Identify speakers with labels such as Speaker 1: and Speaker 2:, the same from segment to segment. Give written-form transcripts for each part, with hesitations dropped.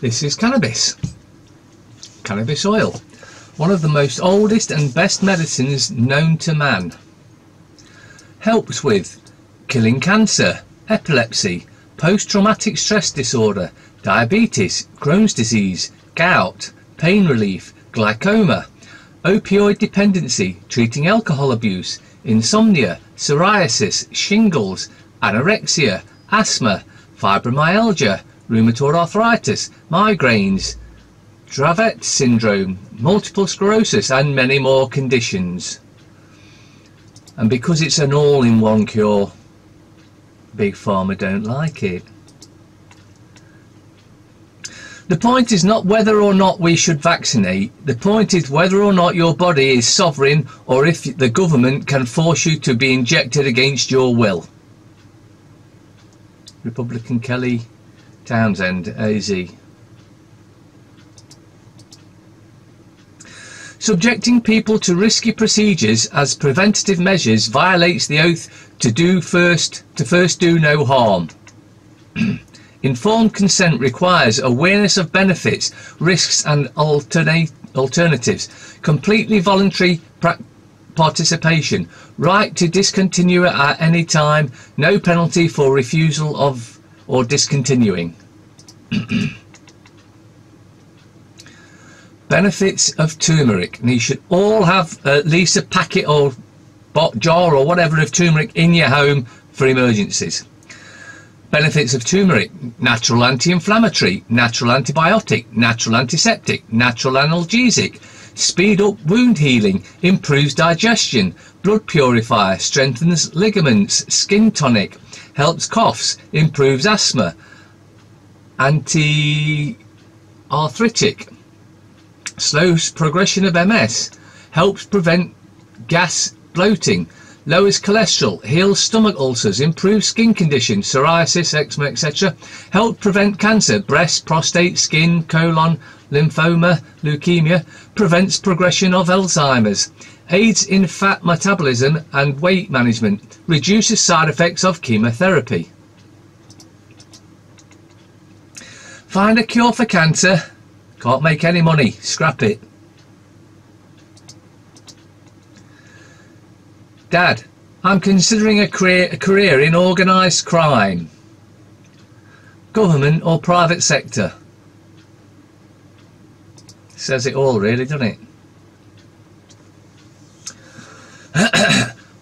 Speaker 1: This is cannabis. Cannabis oil. One of the most oldest and best medicines known to man. Helps with killing cancer, epilepsy, post-traumatic stress disorder, diabetes, Crohn's disease, gout, pain relief, glaucoma, opioid dependency, treating alcohol abuse, insomnia, psoriasis, shingles, anorexia, asthma, fibromyalgia, rheumatoid arthritis, migraines, Dravet syndrome, multiple sclerosis and many more conditions. And because it's an all-in-one cure, Big Pharma don't like it. The point is not whether or not we should vaccinate. The point is whether or not your body is sovereign, or if the government can force you to be injected against your will. Republican Kelly Townsend, AZ. Subjecting people to risky procedures as preventative measures violates the oath to first do no harm. Informed consent requires awareness of benefits, risks and alternatives, completely voluntary participation, right to discontinue at any time, no penalty for refusal of or discontinuing. Benefits of turmeric. And you should all have at least a packet or jar or whatever of turmeric in your home for emergencies. Benefits of turmeric: natural anti-inflammatory, natural antibiotic, natural antiseptic, natural analgesic, speed up wound healing, improves digestion, blood purifier, strengthens ligaments, skin tonic, helps coughs, improves asthma, anti-arthritic, slows progression of MS, helps prevent gas bloating, lowers cholesterol, heals stomach ulcers, improves skin conditions, psoriasis, eczema, etc. Help prevent cancer, breast, prostate, skin, colon, lymphoma, leukemia. Prevents progression of Alzheimer's. Aids in fat metabolism and weight management. Reduces side effects of chemotherapy. Find a cure for cancer. Can't make any money. Scrap it. Dad, I'm considering a career in organised crime. Government or private sector? Says it all really, doesn't it?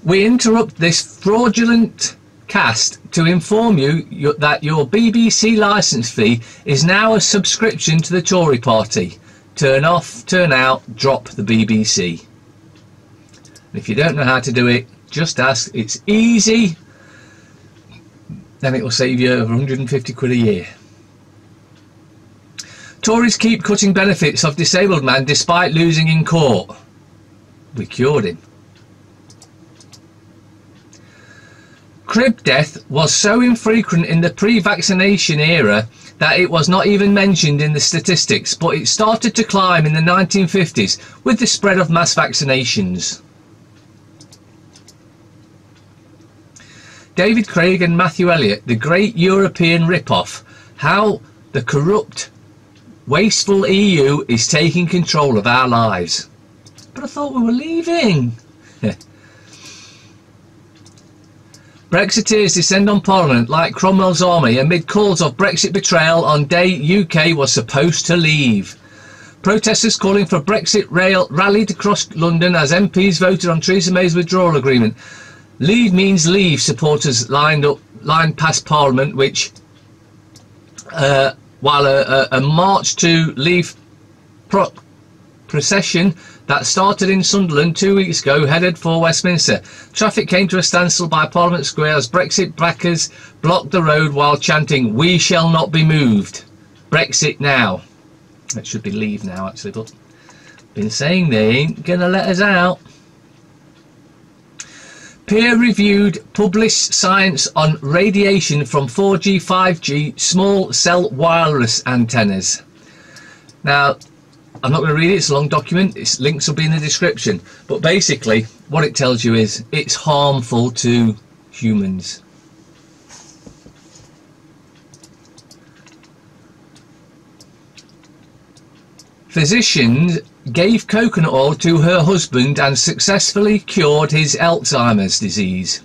Speaker 1: We interrupt this fraudulent cast to inform you that your BBC licence fee is now a subscription to the Tory party. Turn off, turn out, drop the BBC. If you don't know how to do it, just ask. It's easy, then it will save you over 150 quid a year. Tories keep cutting benefits of disabled man despite losing in court. We cured him. Crib death was so infrequent in the pre-vaccination era that it was not even mentioned in the statistics, but it started to climb in the 1950s with the spread of mass vaccinations. David Craig and Matthew Elliott, the great European rip-off, how the corrupt, wasteful EU is taking control of our lives. But I thought we were leaving. Brexiteers descend on Parliament like Cromwell's army amid calls of Brexit betrayal on day UK was supposed to leave. Protesters calling for Brexit rallied across London as MPs voted on Theresa May's withdrawal agreement. Leave means leave supporters lined past Parliament, which while a march to leave procession that started in Sunderland 2 weeks ago headed for Westminster. Traffic came to a standstill by Parliament Square as Brexit backers blocked the road while chanting, "We shall not be moved. Brexit now." It should be leave now actually, but been saying they ain't gonna let us out. Peer-reviewed published science on radiation from 4G, 5G small cell wireless antennas. Now, I'm not going to read it, it's a long document, its links will be in the description, but basically what it tells you is it's harmful to humans. physician gave coconut oil to her husband and successfully cured his Alzheimer's disease.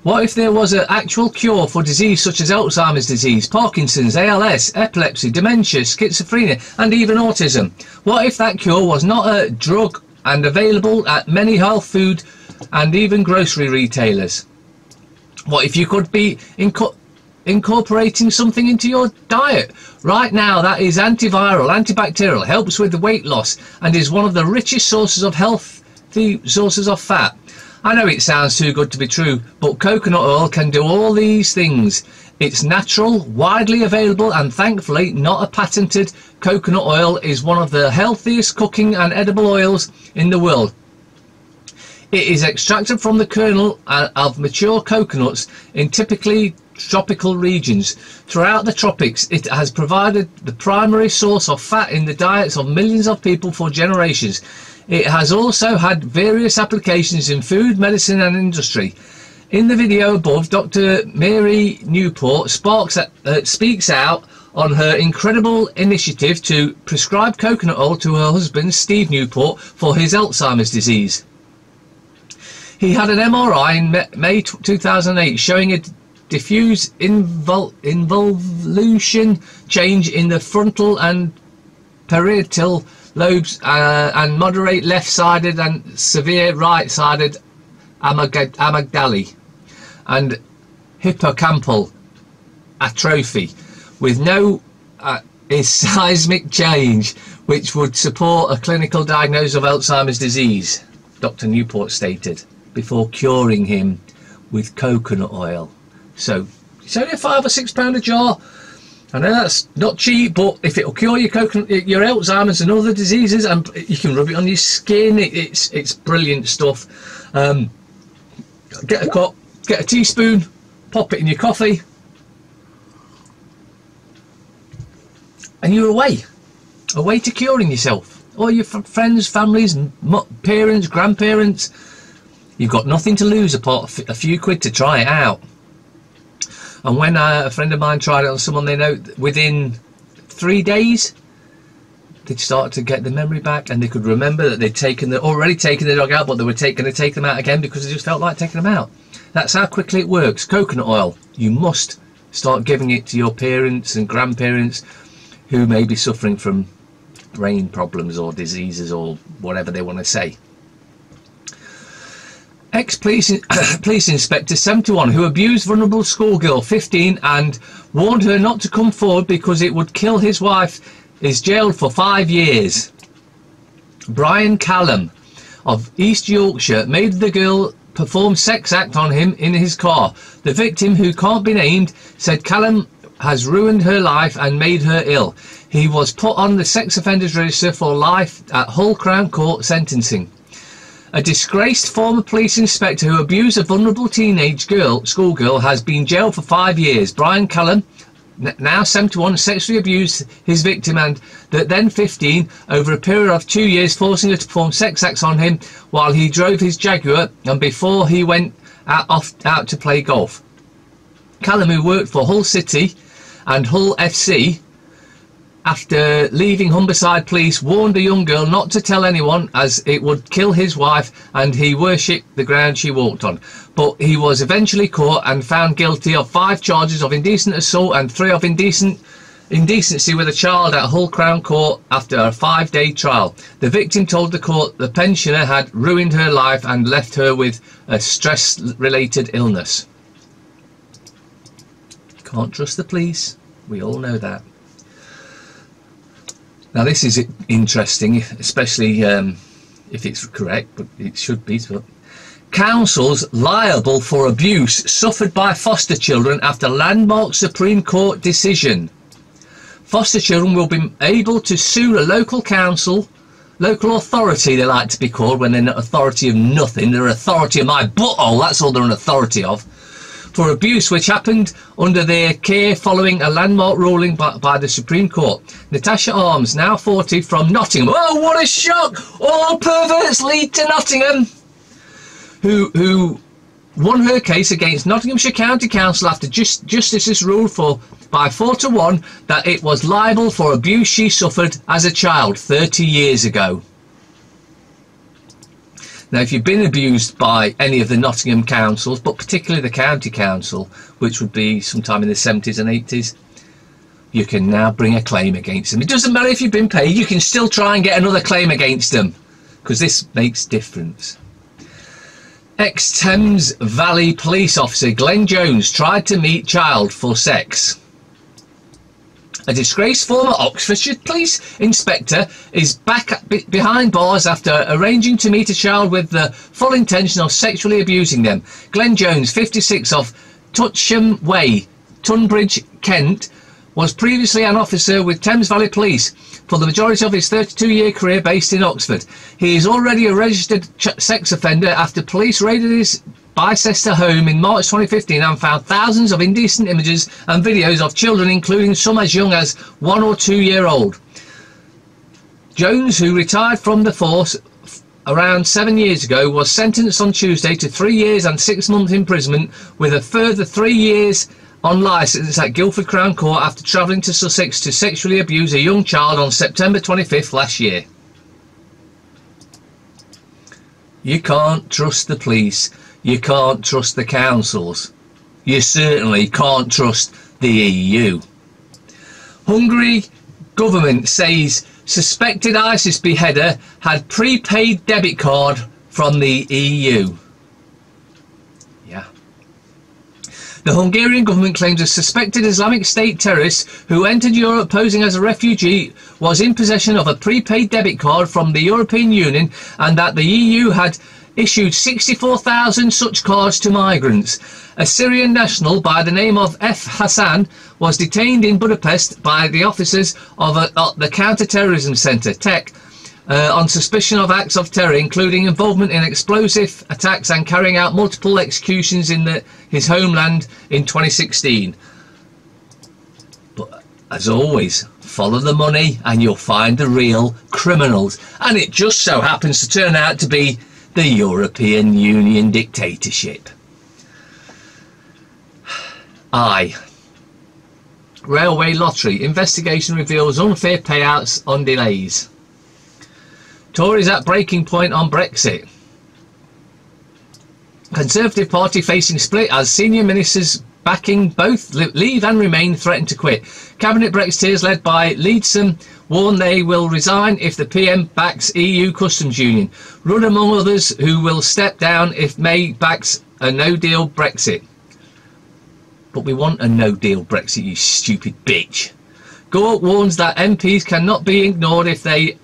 Speaker 1: What if there was an actual cure for disease such as Alzheimer's disease, Parkinson's, ALS, epilepsy, dementia, schizophrenia and even autism? What if that cure was not a drug and available at many health food and even grocery retailers? What if you could be incorporating something into your diet right now that is antiviral, antibacterial, helps with the weight loss and is one of the richest sources of healthy sources of fat? I know it sounds too good to be true, but coconut oil can do all these things. It's natural, widely available, and thankfully not a patented. Coconut oil is one of the healthiest cooking and edible oils in the world. It is extracted from the kernel of mature coconuts in typically tropical regions. Throughout the tropics, it has provided the primary source of fat in the diets of millions of people for generations. It has also had various applications in food, medicine and industry. In the video above, Dr. Mary Newport speaks out on her incredible initiative to prescribe coconut oil to her husband, Steve Newport, for his Alzheimer's disease. He had an MRI in May 2008 showing a diffuse involution change in the frontal and parietal lobes and moderate left-sided and severe right-sided amygdala and hippocampal atrophy with no seismic change which would support a clinical diagnosis of Alzheimer's disease, Dr. Newport stated, before curing him with coconut oil. So it's only a £5 or £6 a jar. I know that's not cheap, but if it'll cure your Alzheimer's and other diseases, and you can rub it on your skin, it's brilliant stuff. Get a cup, get a teaspoon, pop it in your coffee, and you're away to curing yourself. All your friends, families, parents, grandparents, you've got nothing to lose apart a few quid to try it out. And when a friend of mine tried it on someone they know, within 3 days, they'd start to get the memory back and they could remember that they'd already taken the dog out, but they were going to take them out again because they just felt like taking them out. That's how quickly it works. Coconut oil, you must start giving it to your parents and grandparents who may be suffering from brain problems or diseases or whatever they want to say. Ex-police inspector 71 who abused vulnerable schoolgirl 15 and warned her not to come forward because it would kill his wife is jailed for 5 years. Brian Callum of East Yorkshire made the girl perform sex act on him in his car. The victim, who can't be named, said Callum has ruined her life and made her ill. He was put on the sex offenders register for life at Hull Crown Court sentencing. A disgraced former police inspector who abused a vulnerable teenage schoolgirl has been jailed for 5 years. Brian Callum, now 71, sexually abused his victim and then 15 over a period of 2 years, forcing her to perform sex acts on him while he drove his Jaguar and before he went out to play golf. Callum, who worked for Hull City and Hull FC, after leaving Humberside Police, warned the young girl not to tell anyone as it would kill his wife and he worshipped the ground she walked on. But he was eventually caught and found guilty of 5 charges of indecent assault and 3 of indecency with a child at Hull Crown Court after a 5-day trial. The victim told the court the pensioner had ruined her life and left her with a stress-related illness. You can't trust the police. We all know that. Now this is interesting, especially if it's correct, but it should be. But councils liable for abuse suffered by foster children after landmark Supreme Court decision. Foster children will be able to sue a local council, local authority they like to be called when they're not authority of nothing. They're authority of my butthole, that's all they're an authority of. For abuse which happened under their care following a landmark ruling by the Supreme Court. Natasha Arms, now 40, from Nottingham. Oh, what a shock! All perverts lead to Nottingham. Who won her case against Nottinghamshire County Council after justices ruled by 4-1 that it was liable for abuse she suffered as a child 30 years ago. Now, if you've been abused by any of the Nottingham councils, but particularly the county council, which would be sometime in the 70s and 80s, you can now bring a claim against them. It doesn't matter if you've been paid, you can still try and get another claim against them, because this makes difference. Ex-Thames Valley Police officer Glenn Jones tried to meet child for sex. A disgraced former Oxfordshire police inspector is back behind bars after arranging to meet a child with the full intention of sexually abusing them. Glenn Jones, 56, of Tutcham Way, Tunbridge, Kent, was previously an officer with Thames Valley Police for the majority of his 32-year career based in Oxford. He is already a registered sex offender after police raided his Bicester home in March 2015 and found thousands of indecent images and videos of children, including some as young as 1 or 2 year old. Jones, who retired from the force around 7 years ago, was sentenced on Tuesday to 3 years and 6 months imprisonment with a further 3 years on licence at Guildford Crown Court after travelling to Sussex to sexually abuse a young child on September 25th last year. You can't trust the police. You can't trust the councils. You certainly can't trust the EU. Hungary government says suspected ISIS beheader had prepaid debit card from the EU. Yeah. The Hungarian government claims a suspected Islamic State terrorist who entered Europe posing as a refugee was in possession of a prepaid debit card from the European Union and that the EU had issued 64,000 such cards to migrants. A Syrian national by the name of F. Hassan was detained in Budapest by the officers of the Counter-Terrorism Centre, TEC, on suspicion of acts of terror, including involvement in explosive attacks and carrying out multiple executions in his homeland in 2016. But as always, follow the money and you'll find the real criminals. And it just so happens to turn out to be the European Union dictatorship. Railway lottery investigation reveals unfair payouts on delays. Tories at breaking point on Brexit. Conservative Party facing split as senior ministers backing both Leave and Remain threaten to quit. Cabinet Brexiteers led by Leadsom warn they will resign if the PM backs EU customs union. Rudd among others who will step down if May backs a no-deal Brexit. But we want a no-deal Brexit, you stupid bitch. Govt warns that MPs cannot be ignored if they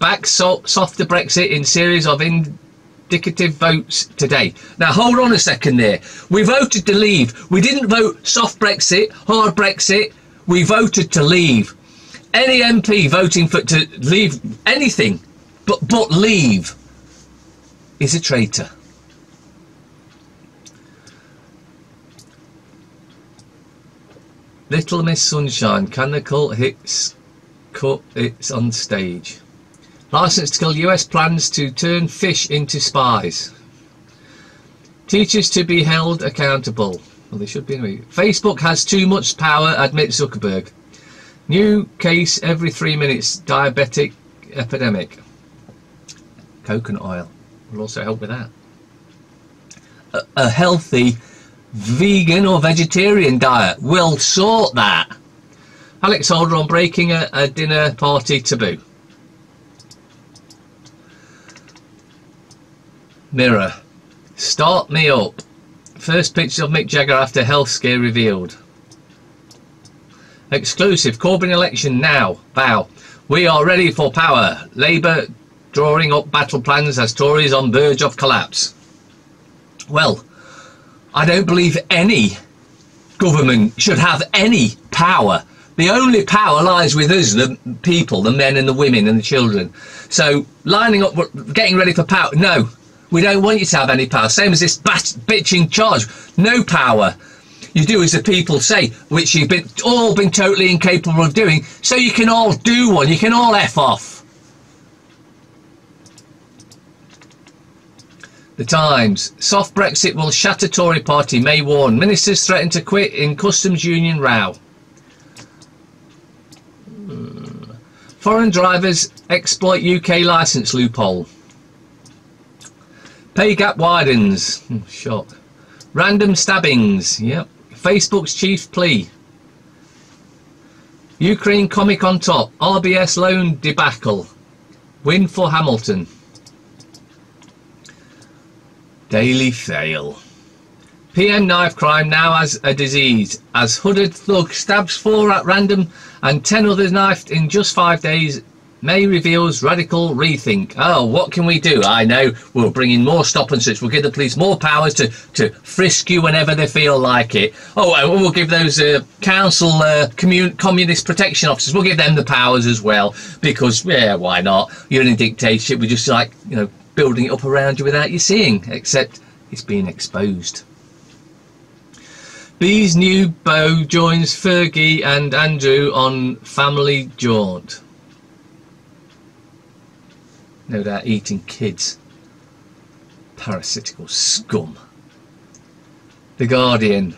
Speaker 1: back softer Brexit in series of indicative votes today. Now hold on a second there. We voted to leave. We didn't vote soft Brexit, hard Brexit. We voted to leave. Any MP voting to leave anything but leave is a traitor. Little Miss Sunshine, Canicle cut it's on stage. Licence to kill US plans to turn fish into spies. Teachers to be held accountable. Well, they should be anyway. Facebook has too much power, admits Zuckerberg. New case every 3 minutes, diabetic epidemic. Coconut oil will also help with that. A healthy vegan or vegetarian diet will sort that. Alex Holder on breaking a dinner party taboo. Mirror. Start me up. First picture of Mick Jagger after health scare revealed. Exclusive. Corbyn election now. Bow. We are ready for power. Labour drawing up battle plans as Tories on verge of collapse. Well, I don't believe any government should have any power. The only power lies with us, the people, the men and the women and the children. So lining up, getting ready for power. No, we don't want you to have any power. Same as this bitch in charge. No power. You do as the people say, which you've all been totally incapable of doing. So you can all do one. You can all F off. The Times. Soft Brexit will shatter Tory party, May warn. Ministers threaten to quit in customs union row. Foreign drivers exploit UK licence loophole. Pay gap widens. Shock. Random stabbings. Yep. Facebook's chief plea. Ukraine comic on top. RBS loan debacle. Win for Hamilton. Daily fail. PM knife crime now as a disease, as hooded thug stabs 4 at random and 10 others knifed in just 5 days. May reveals radical rethink. Oh, what can we do? I know, we'll bring in more stop and search. We'll give the police more powers to frisk you whenever they feel like it. Oh, and we'll give those council communist protection officers, we'll give them the powers as well. Because, yeah, why not? You're in a dictatorship. We're just like, you know, building it up around you without you seeing. Except it's being exposed. Bee's new beau joins Fergie and Andrew on family jaunt. No doubt eating kids. Parasitical scum. The Guardian.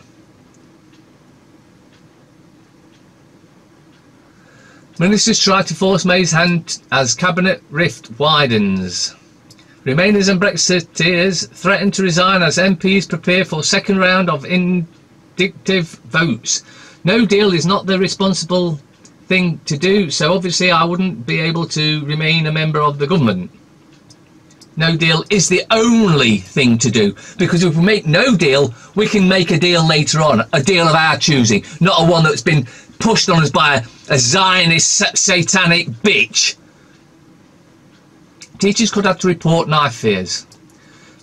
Speaker 1: Ministers try to force May's hand as cabinet rift widens. Remainers and Brexiteers threaten to resign as MPs prepare for second round of indicative votes. No deal is not the responsible thing to do, so obviously I wouldn't be able to remain a member of the government. No deal is the only thing to do, because if we make no deal, we can make a deal later on, a deal of our choosing, not a one that's been pushed on us by a Zionist satanic bitch. Teachers could have to report knife fears.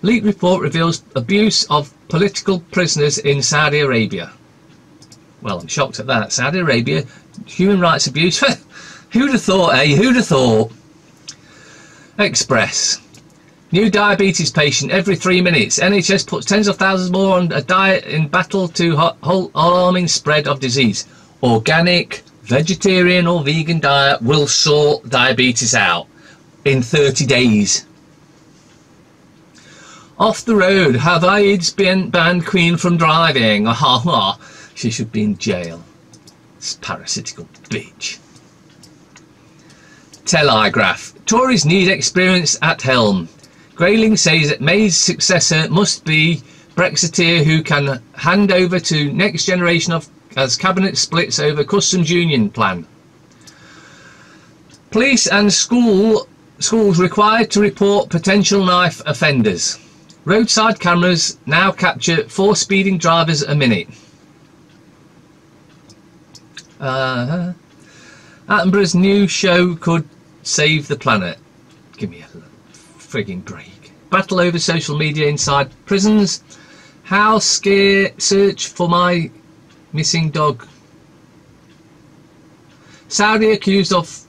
Speaker 1: Leaked report reveals abuse of political prisoners in Saudi Arabia. Well, I'm shocked at that. Saudi Arabia, human rights abuse. Who'd have thought, eh? Who'd have thought? Express. New diabetes patient every 3 minutes. NHS puts tens of thousands more on a diet in battle to halt alarming spread of disease. Organic, vegetarian or vegan diet will sort diabetes out in 30 days. Off the road. Have AIDS banned Queen from driving? She should be in jail. This parasitical bitch. Telegraph. Tories need experience at helm. Grayling says that May's successor must be Brexiteer who can hand over to next generation of as cabinet splits over customs union plan. Police and schools required to report potential knife offenders. Roadside cameras now capture 4 speeding drivers a minute. Attenborough's new show could save the planet. Give me a frigging break. Battle over social media inside prisons. How scare search for my missing dog. Saudi accused of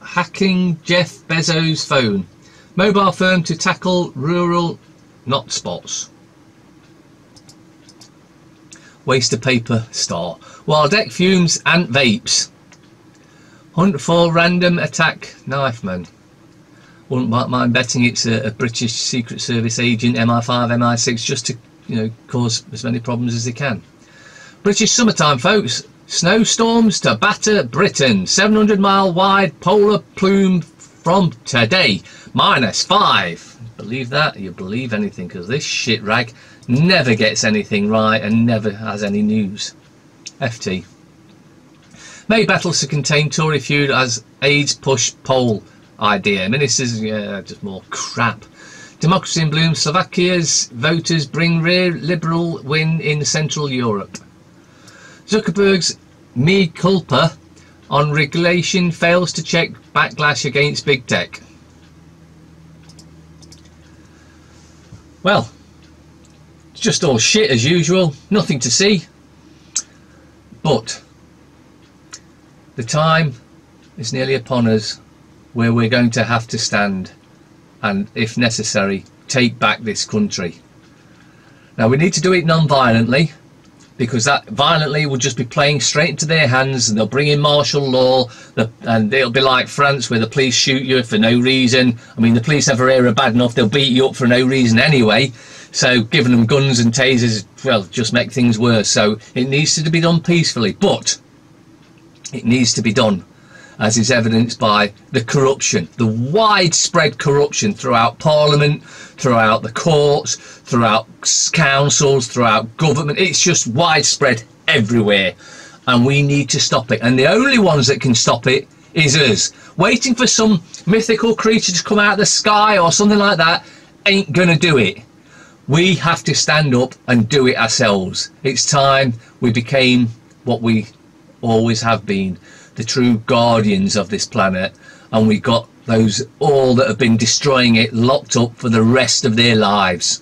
Speaker 1: hacking Jeff Bezos' phone. Mobile firm to tackle rural not spots. Waste of paper star. Wild deck fumes and vapes. Hunt for random attack knife man. Wouldn't mind betting it's a British Secret Service agent, MI5, MI6, just to, you know, cause as many problems as they can. British summertime, folks. Snowstorms to batter Britain. 700-mile wide polar plume from today. -5. Believe that? You believe anything, because this shit rag never gets anything right and never has any news. FT. May battles to contain Tory feud as AIDS push poll idea. Ministers, yeah, just more crap. Democracy in bloom. Slovakia's voters bring rear liberal win in Central Europe. Zuckerberg's mea culpa on regulation fails to check backlash against big tech. Well, it's just all shit as usual. Nothing to see. But the time is nearly upon us where we're going to have to stand and, if necessary, take back this country. Now, we need to do it non-violently. because that violently will just be playing straight into their hands, and they'll bring in martial law, and it'll be like France, where the police shoot you for no reason. I mean, the police ever here are bad enough, they'll beat you up for no reason anyway. So giving them guns and tasers, well, just make things worse. So it needs to be done peacefully, but it needs to be done, as is evidenced by the corruption, the widespread corruption throughout Parliament, throughout the courts, throughout councils, throughout government. It's just widespread everywhere, and we need to stop it. And the only ones that can stop it is us. Waiting for some mythical creature to come out of the sky or something like that ain't gonna do it. We have to stand up and do it ourselves. It's time we became what we always have been, the true guardians of this planet, and we got those all that have been destroying it locked up for the rest of their lives.